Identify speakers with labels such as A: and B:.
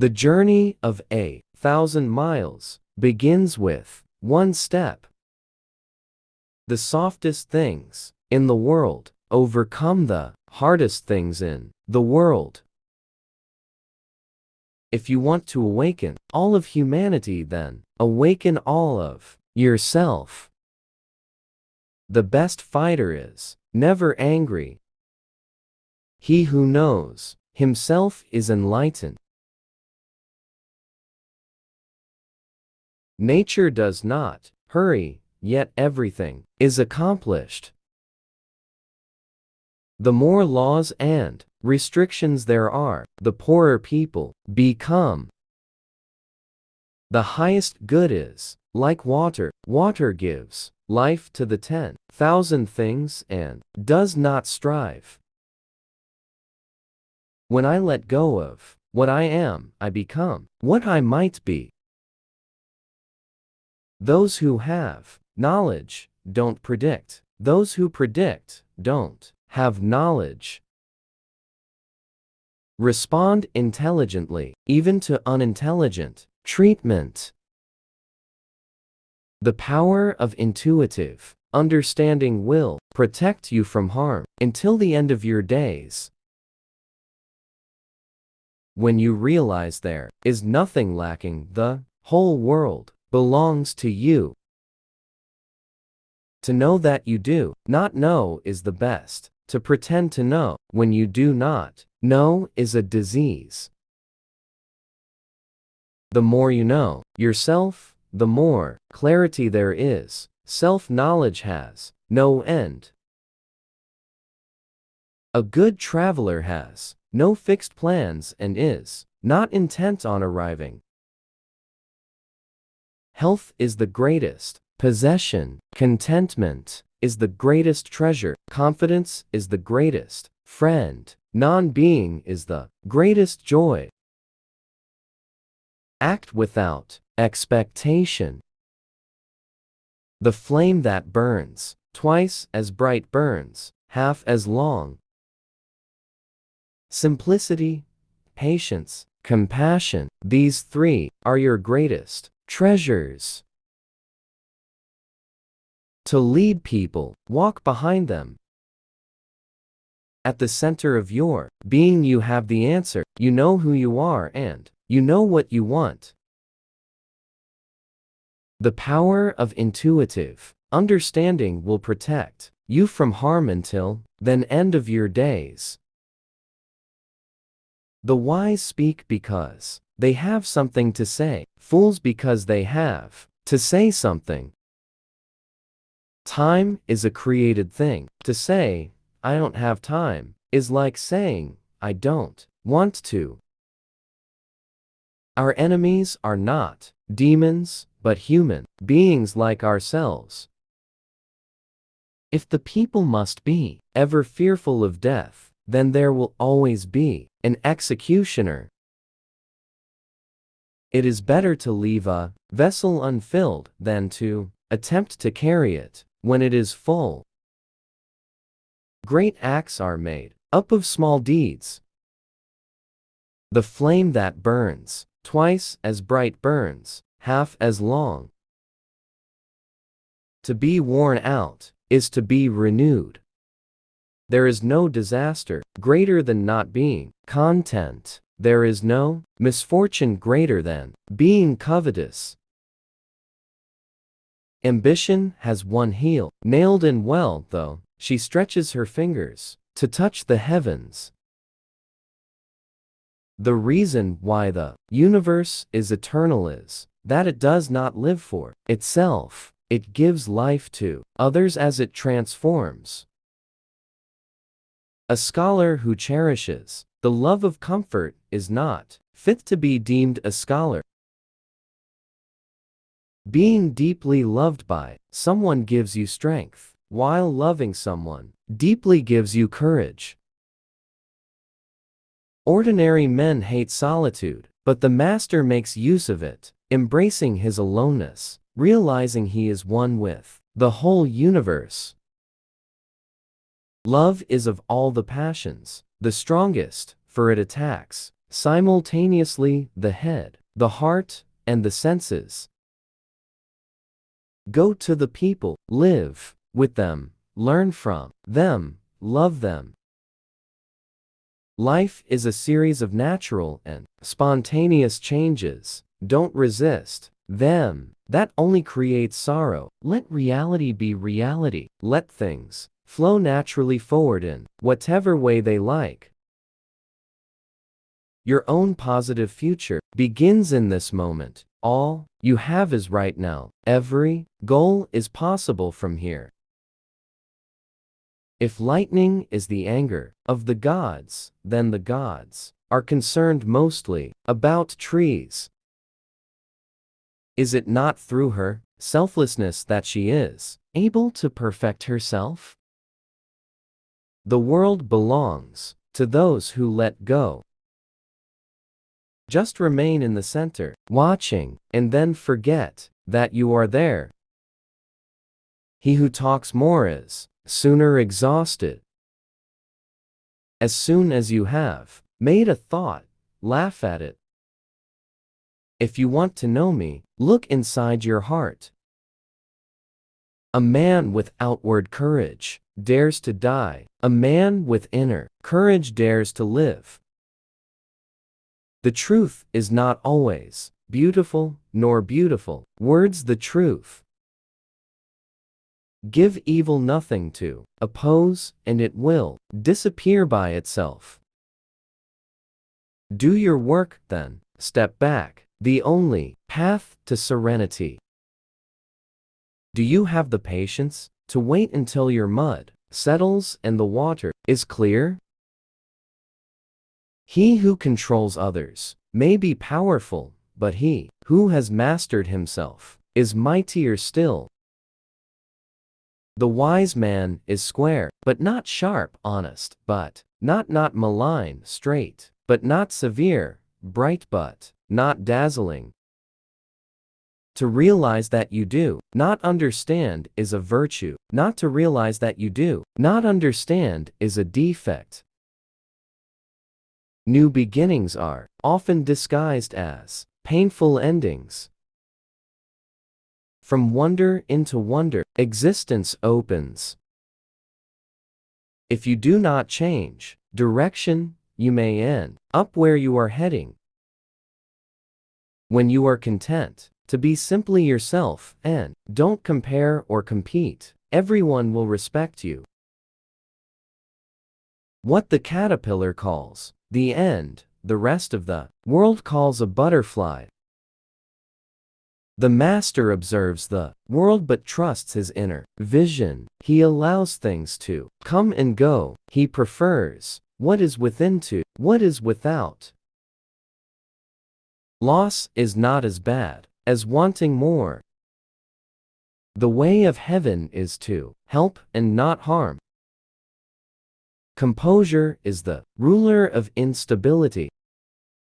A: The journey of 1,000 miles begins with one step. The softest things in the world overcome the hardest things in the world. If you want to awaken all of humanity, then awaken all of yourself. The best fighter is never angry. He who knows himself is enlightened. Nature does not hurry, yet everything is accomplished. The more laws and restrictions there are, the poorer people become. The highest good is like water. Water gives life to the 10,000 things and does not strive. When I let go of what I am, I become what I might be. Those who have knowledge don't predict. Those who predict don't have knowledge. Respond intelligently, even to unintelligent treatment. The power of intuitive understanding will protect you from harm until the end of your days. When you realize there is nothing lacking, the whole world belongs to you. To know that you do not know is the best. To pretend to know when you do not know is a disease. The more you know yourself, the more clarity there is. Self-knowledge has no end. A good traveler has no fixed plans and is not intent on arriving. Health is the greatest possession. Contentment is the greatest treasure. Confidence is the greatest friend. Non-being is the greatest joy. Act without expectation. The flame that burns twice as bright burns half as long. Simplicity, patience, compassion, these three are your greatest treasures. To lead people, walk behind them. At the center of your being you have the answer. You know who you are and you know what you want. The power of intuitive understanding will protect you from harm until the end of your days. The wise speak because they have something to say, fools because they have to say something. Time is a created thing. To say, I don't have time, is like saying, I don't want to. Our enemies are not demons, but human beings like ourselves. If the people must be ever fearful of death, then there will always be an executioner. It is better to leave a vessel unfilled than to attempt to carry it when it is full. Great acts are made up of small deeds. The flame that burns twice as bright burns half as long. To be worn out is to be renewed. There is no disaster greater than not being content. There is no misfortune greater than being covetous. Ambition has one heel nailed in well, though she stretches her fingers to touch the heavens. The reason why the universe is eternal is that it does not live for itself. It gives life to others as it transforms. A scholar who cherishes the love of comfort is not fit to be deemed a scholar. Being deeply loved by someone gives you strength, while loving someone deeply gives you courage. Ordinary men hate solitude, but the master makes use of it, embracing his aloneness, realizing he is one with the whole universe. Love is of all the passions the strongest, for it attacks simultaneously the head, the heart, and the senses. Go to the people, live with them, learn from them, love them. Life is a series of natural and spontaneous changes. Don't resist them. That only creates sorrow. Let reality be reality. Let things flow naturally forward in whatever way they like. Your own positive future begins in this moment. All you have is right now. Every goal is possible from here. If lightning is the anger of the gods, then the gods are concerned mostly about trees. Is it not through her selflessness that she is able to perfect herself? The world belongs to those who let go. Just remain in the center, watching, and then forget that you are there. He who talks more is sooner exhausted. As soon as you have made a thought, laugh at it. If you want to know me, look inside your heart. A man with outward courage dares to die. A man with inner courage dares to live. The truth is not always beautiful, nor beautiful words the truth. Give evil nothing to oppose, and it will disappear by itself. Do your work, then step back, the only path to serenity. Do you have the patience to wait until your mud settles and the water is clear? He who controls others may be powerful, but he who has mastered himself is mightier still. The wise man is square, but not sharp, honest, but not malign, straight, but not severe, bright, but not dazzling. To realize that you do not understand is a virtue. Not to realize that you do not understand is a defect. New beginnings are often disguised as painful endings. From wonder into wonder, existence opens. If you do not change direction, you may end up where you are heading. When you are content to be simply yourself and don't compare or compete, everyone will respect you. What the caterpillar calls the end, the rest of the world calls a butterfly. The master observes the world but trusts his inner vision. He allows things to come and go. He prefers what is within to what is without. Loss is not as bad as wanting more. The way of heaven is to help and not harm. Composure is the ruler of instability.